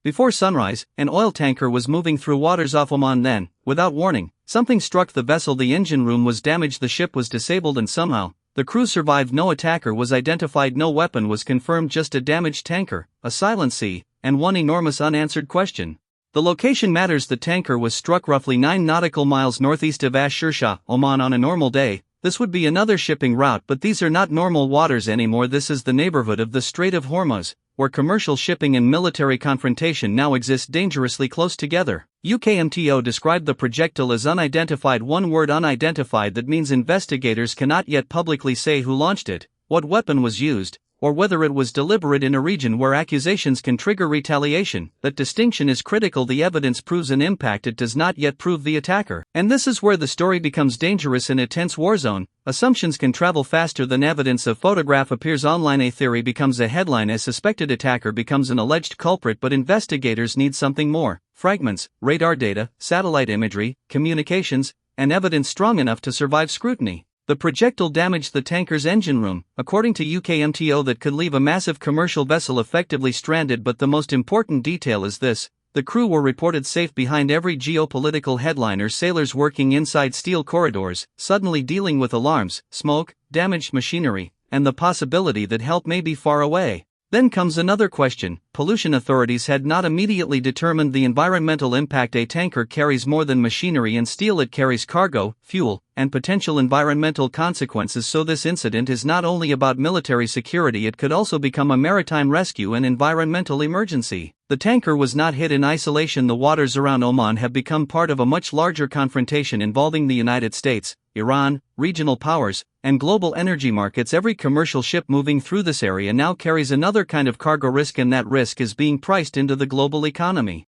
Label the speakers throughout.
Speaker 1: Before sunrise, an oil tanker was moving through waters off Oman then, without warning, something struck the vessel. The engine room was damaged, the ship was disabled, and somehow, the crew survived. No attacker was identified, no weapon was confirmed, just a damaged tanker, a silent sea, and one enormous unanswered question. The location matters. The tanker was struck roughly 9 nautical miles northeast of Ash Shishah, Oman. On a normal day, this would be another shipping route, but these are not normal waters anymore. This is the neighborhood of the Strait of Hormuz, where commercial shipping and military confrontation now exist dangerously close together. UKMTO described the projectile as unidentified. One word, unidentified, that means investigators cannot yet publicly say who launched it, what weapon was used, or whether it was deliberate. In a region where accusations can trigger retaliation, that distinction is critical. The evidence proves an impact, it does not yet prove the attacker. And this is where the story becomes dangerous. In a tense war zone, assumptions can travel faster than evidence. A photograph appears online, a theory becomes a headline, a suspected attacker becomes an alleged culprit, but investigators need something more: fragments, radar data, satellite imagery, communications, and evidence strong enough to survive scrutiny. The projectile damaged the tanker's engine room, according to UKMTO, that could leave a massive commercial vessel effectively stranded. But the most important detail is this: the crew were reported safe. Behind every geopolitical headline are sailors working inside steel corridors, suddenly dealing with alarms, smoke, damaged machinery, and the possibility that help may be far away. Then comes another question: pollution. Authorities had not immediately determined the environmental impact. A tanker carries more than machinery and steel, it carries cargo, fuel, and potential environmental consequences. So this incident is not only about military security, it could also become a maritime rescue and environmental emergency. The tanker was not hit in isolation. The waters around Oman have become part of a much larger confrontation involving the United States, Iran, regional powers, and global energy markets. Every commercial ship moving through this area now carries another kind of cargo risk, and that risk is being priced into the global economy.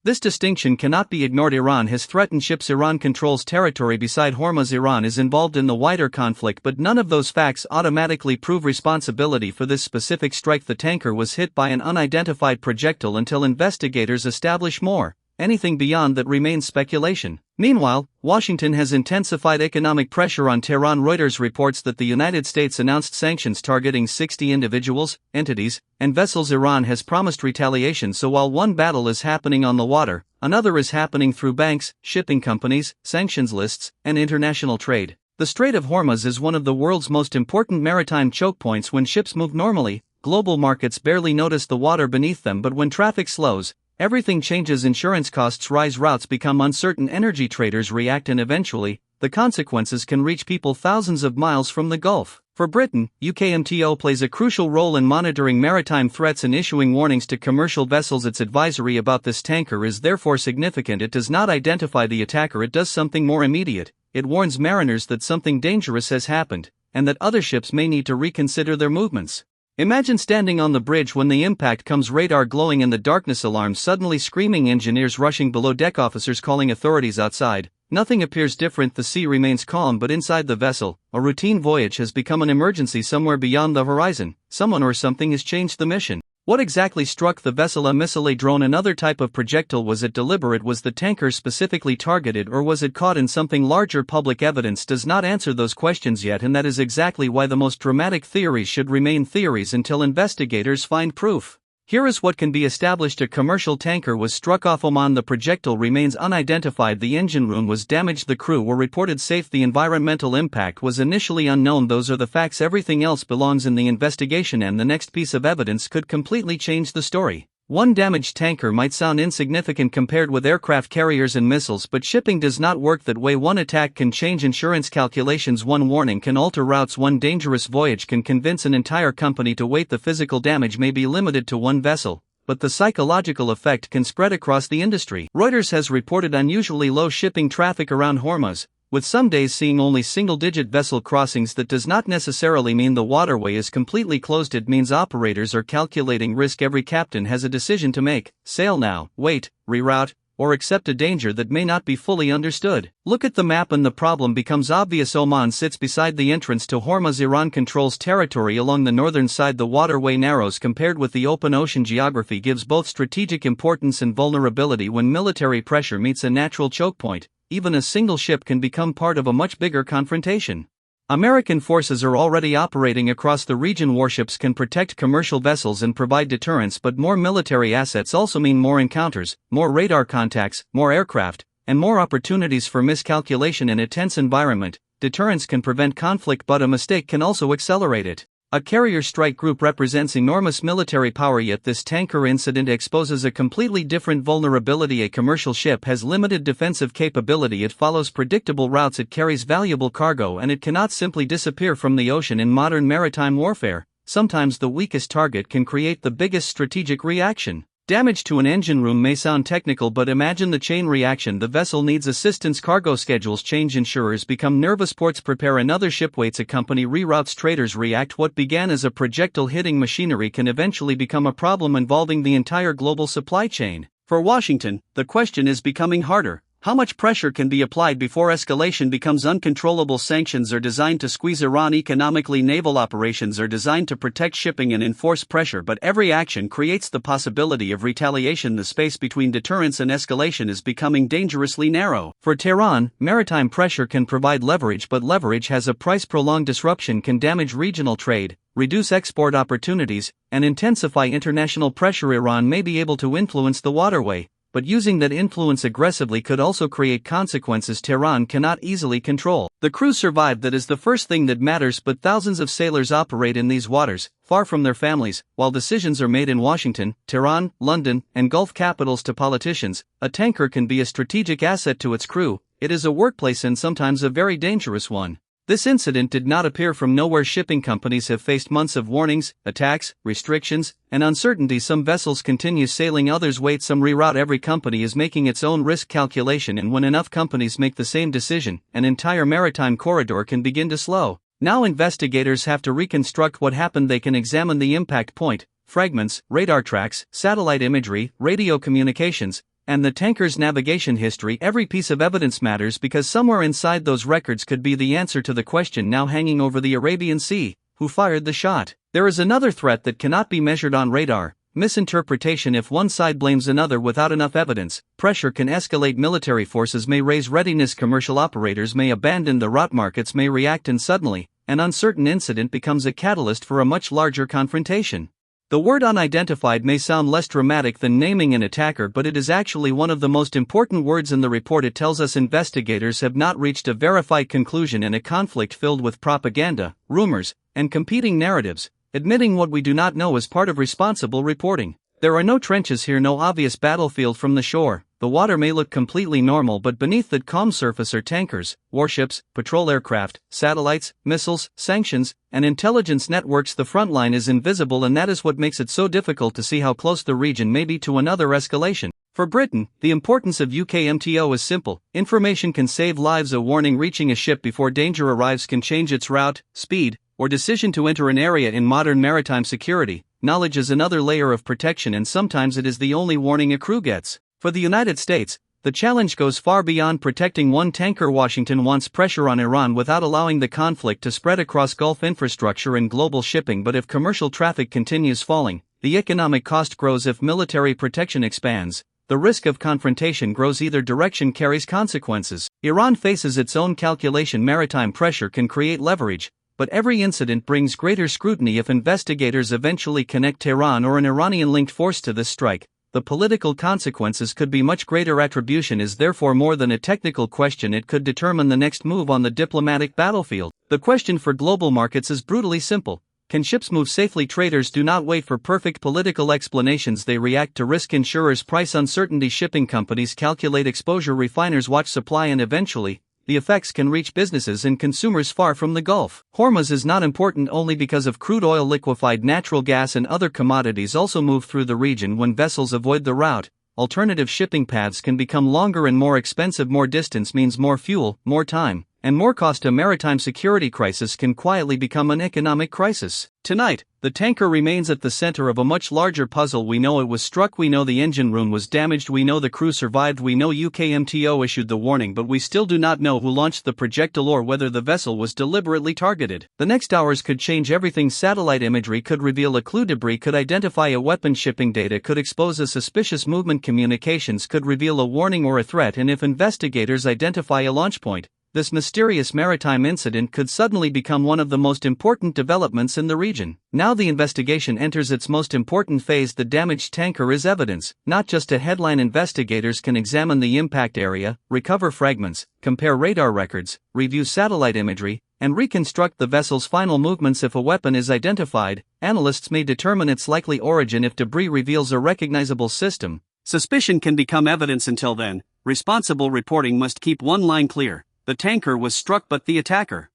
Speaker 1: This distinction cannot be ignored. Iran has threatened ships. Iran controls territory beside Hormuz. Iran is involved in the wider conflict, but none of those facts automatically prove responsibility for this specific strike. The tanker was hit by an unidentified projectile until investigators establish more. Anything beyond that remains speculation. Meanwhile, Washington has intensified economic pressure on Tehran. Reuters reports that the United States announced sanctions targeting 60 individuals, entities, and vessels. Iran has promised retaliation. So while one battle is happening on the water, another is happening through banks, shipping companies, sanctions lists, and international trade. The Strait of Hormuz is one of the world's most important maritime choke points. When ships move normally, global markets barely notice the water beneath them, but when traffic slows, everything changes. Insurance costs rise, routes become uncertain, energy traders react, and eventually, the consequences can reach people thousands of miles from the Gulf. For Britain, UKMTO plays a crucial role in monitoring maritime threats and issuing warnings to commercial vessels. Its advisory about this tanker is therefore significant. It does not identify the attacker, it does something more immediate. It warns mariners that something dangerous has happened, and that other ships may need to reconsider their movements. Imagine standing on the bridge when the impact comes, radar glowing in the darkness, alarms suddenly screaming, engineers rushing below deck, officers calling authorities outside. Nothing appears different, the sea remains calm, but inside the vessel, a routine voyage has become an emergency. Somewhere beyond the horizon, someone or something has changed the mission. What exactly struck the vessel? A missile, a drone, another type of projectile? Was it deliberate? Was the tanker specifically targeted, or was it caught in something larger? Public evidence does not answer those questions yet, and that is exactly why the most dramatic theories should remain theories until investigators find proof. Here is what can be established: a commercial tanker was struck off Oman. The projectile remains unidentified. The engine room was damaged. The crew were reported safe. The environmental impact was initially unknown. Those are the facts. Everything else belongs in the investigation, and the next piece of evidence could completely change the story. One damaged tanker might sound insignificant compared with aircraft carriers and missiles, but shipping does not work that way. One attack can change insurance calculations. One warning can alter routes. One dangerous voyage can convince an entire company to wait. The physical damage may be limited to one vessel, but the psychological effect can spread across the industry. Reuters has reported unusually low shipping traffic around Hormuz, with some days seeing only single-digit vessel crossings. That does not necessarily mean the waterway is completely closed. It means operators are calculating risk. Every captain has a decision to make: sail now, wait, reroute, or accept a danger that may not be fully understood. Look at the map and the problem becomes obvious. Oman sits beside the entrance to Hormuz. Iran controls territory along the northern side. The waterway narrows compared with the open ocean. Geography gives both strategic importance and vulnerability. When military pressure meets a natural choke point, even a single ship can become part of a much bigger confrontation. American forces are already operating across the region. Warships can protect commercial vessels and provide deterrence, but more military assets also mean more encounters, more radar contacts, more aircraft, and more opportunities for miscalculation in a tense environment. Deterrence can prevent conflict, but a mistake can also accelerate it. A carrier strike group represents enormous military power, yet this tanker incident exposes a completely different vulnerability. A commercial ship has limited defensive capability. It follows predictable routes, it carries valuable cargo, and it cannot simply disappear from the ocean. In modern maritime warfare, sometimes the weakest target can create the biggest strategic reaction. Damage to an engine room may sound technical, but imagine the chain reaction. The vessel needs assistance, cargo schedules change, insurers become nervous, ports prepare, another ship waits, a company reroutes, traders react. What began as a projectile hitting machinery can eventually become a problem involving the entire global supply chain. For Washington, the question is becoming harder. How much pressure can be applied before escalation becomes uncontrollable? Sanctions are designed to squeeze Iran economically. Naval operations are designed to protect shipping and enforce pressure, but every action creates the possibility of retaliation. The space between deterrence and escalation is becoming dangerously narrow. For Tehran, maritime pressure can provide leverage, but leverage has a price. Prolonged disruption can damage regional trade, reduce export opportunities, and intensify international pressure. Iran may be able to influence the waterway, but using that influence aggressively could also create consequences Tehran cannot easily control. The crews survive, that is the first thing that matters, but thousands of sailors operate in these waters, far from their families, while decisions are made in Washington, Tehran, London, and Gulf capitals. To politicians, a tanker can be a strategic asset. To its crew, it is a workplace, and sometimes a very dangerous one. This incident did not appear from nowhere. Shipping companies have faced months of warnings, attacks, restrictions, and uncertainty. Some vessels continue sailing, others wait, some reroute. Every company is making its own risk calculation, and when enough companies make the same decision, an entire maritime corridor can begin to slow. Now investigators have to reconstruct what happened. They can examine the impact point, fragments, radar tracks, satellite imagery, radio communications, and the tanker's navigation history. Every piece of evidence matters, because somewhere inside those records could be the answer to the question now hanging over the Arabian Sea: who fired the shot? There is another threat that cannot be measured on radar: misinterpretation. If one side blames another without enough evidence, pressure can escalate. Military forces may raise readiness, commercial operators may abandon the route, markets may react, and suddenly, an uncertain incident becomes a catalyst for a much larger confrontation. The word unidentified may sound less dramatic than naming an attacker, but it is actually one of the most important words in the report. It tells us investigators have not reached a verified conclusion in a conflict filled with propaganda, rumors, and competing narratives. Admitting what we do not know is part of responsible reporting. There are no trenches here, no obvious battlefield from the shore. The water may look completely normal, but beneath that calm surface are tankers, warships, patrol aircraft, satellites, missiles, sanctions, and intelligence networks. The front line is invisible, and that is what makes it so difficult to see how close the region may be to another escalation. For Britain, the importance of UKMTO is simple. Information can save lives. A warning reaching a ship before danger arrives can change its route, speed, or decision to enter an area. In modern maritime security, knowledge is another layer of protection, and sometimes it is the only warning a crew gets. For the United States, the challenge goes far beyond protecting one tanker. Washington wants pressure on Iran without allowing the conflict to spread across Gulf infrastructure and global shipping. But if commercial traffic continues falling, the economic cost grows. If military protection expands, the risk of confrontation grows. Either direction carries consequences. Iran faces its own calculation. Maritime pressure can create leverage, but every incident brings greater scrutiny. If investigators eventually connect Tehran or an Iranian-linked force to this strike, the political consequences could be much greater. Attribution is therefore more than a technical question, it could determine the next move on the diplomatic battlefield. The question for global markets is brutally simple: can ships move safely? Traders do not wait for perfect political explanations, they react to risk. Insurers price uncertainty, shipping companies calculate exposure, refiners watch supply, and eventually, the effects can reach businesses and consumers far from the Gulf. Hormuz is not important only because of crude oil. Liquefied natural gas and other commodities also move through the region. When vessels avoid the route, alternative shipping paths can become longer and more expensive. More distance means more fuel, more time, and more cost. A maritime security crisis can quietly become an economic crisis. Tonight, the tanker remains at the center of a much larger puzzle. We know it was struck, we know the engine room was damaged, we know the crew survived, we know UKMTO issued the warning, but we still do not know who launched the projectile or whether the vessel was deliberately targeted. The next hours could change everything. Satellite imagery could reveal a clue, debris could identify a weapon, shipping data could expose a suspicious movement, communications could reveal a warning or a threat, and if investigators identify a launch point, this mysterious maritime incident could suddenly become one of the most important developments in the region. Now the investigation enters its most important phase. The damaged tanker is evidence, not just a headline. Investigators can examine the impact area, recover fragments, compare radar records, review satellite imagery, and reconstruct the vessel's final movements. If a weapon is identified, analysts may determine its likely origin. If debris reveals a recognizable system, suspicion can become evidence. Until then, responsible reporting must keep one line clear: the tanker was struck, but the attacker.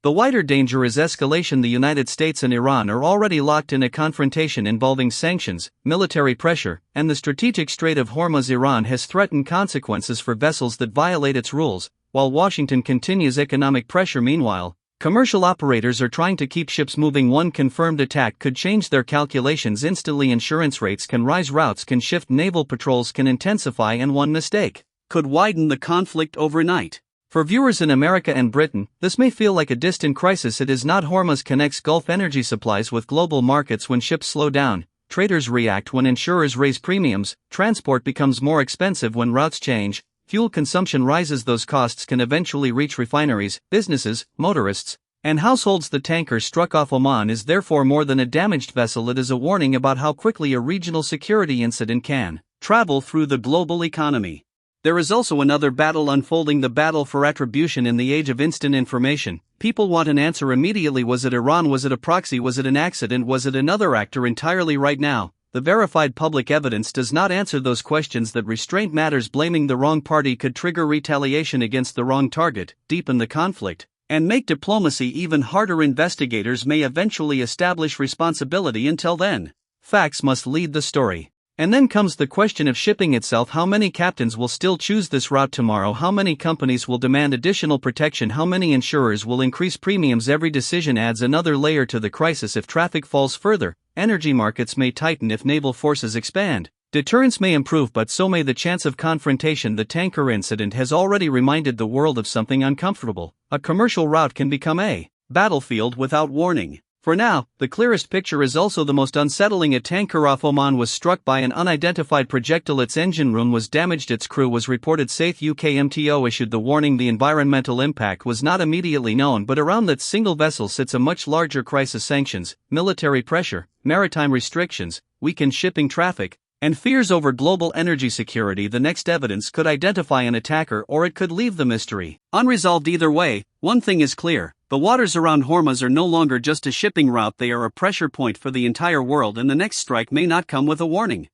Speaker 1: The wider danger is escalation. The United States and Iran are already locked in a confrontation involving sanctions, military pressure, and the strategic Strait of Hormuz. Iran has threatened consequences for vessels that violate its rules, while Washington continues economic pressure. Meanwhile, commercial operators are trying to keep ships moving. One confirmed attack could change their calculations instantly. Insurance rates can rise, routes can shift, naval patrols can intensify, and one mistake could widen the conflict overnight. For viewers in America and Britain, this may feel like a distant crisis. It is not. Hormuz connects Gulf energy supplies with global markets. When ships slow down, traders react. When insurers raise premiums, transport becomes more expensive. When routes change, fuel consumption rises. Those costs can eventually reach refineries, businesses, motorists, and households. The tanker struck off Oman is therefore more than a damaged vessel. It is a warning about how quickly a regional security incident can travel through the global economy. There is also another battle unfolding, the battle for attribution. In the age of instant information, people want an answer immediately. Was it Iran? Was it a proxy? Was it an accident? Was it another actor entirely? Right now, the verified public evidence does not answer those questions. That restraint matters. Blaming the wrong party could trigger retaliation against the wrong target, deepen the conflict, and make diplomacy even harder. Investigators may eventually establish responsibility. Until then, facts must lead the story. And then comes the question of shipping itself. How many captains will still choose this route tomorrow? How many companies will demand additional protection? How many insurers will increase premiums? Every decision adds another layer to the crisis. If traffic falls further, energy markets may tighten. If naval forces expand, deterrence may improve, but so may the chance of confrontation. The tanker incident has already reminded the world of something uncomfortable. A commercial route can become a battlefield without warning. For now, the clearest picture is also the most unsettling. A tanker off Oman was struck by an unidentified projectile. Its engine room was damaged. Its crew was reported safe. UKMTO issued the warning. The environmental impact was not immediately known, but around that single vessel sits a much larger crisis: sanctions, military pressure, maritime restrictions, weakened shipping traffic, and fears over global energy security. The next evidence could identify an attacker, or it could leave the mystery unresolved. Either way, one thing is clear: the waters around Hormuz are no longer just a shipping route, they are a pressure point for the entire world, and the next strike may not come with a warning.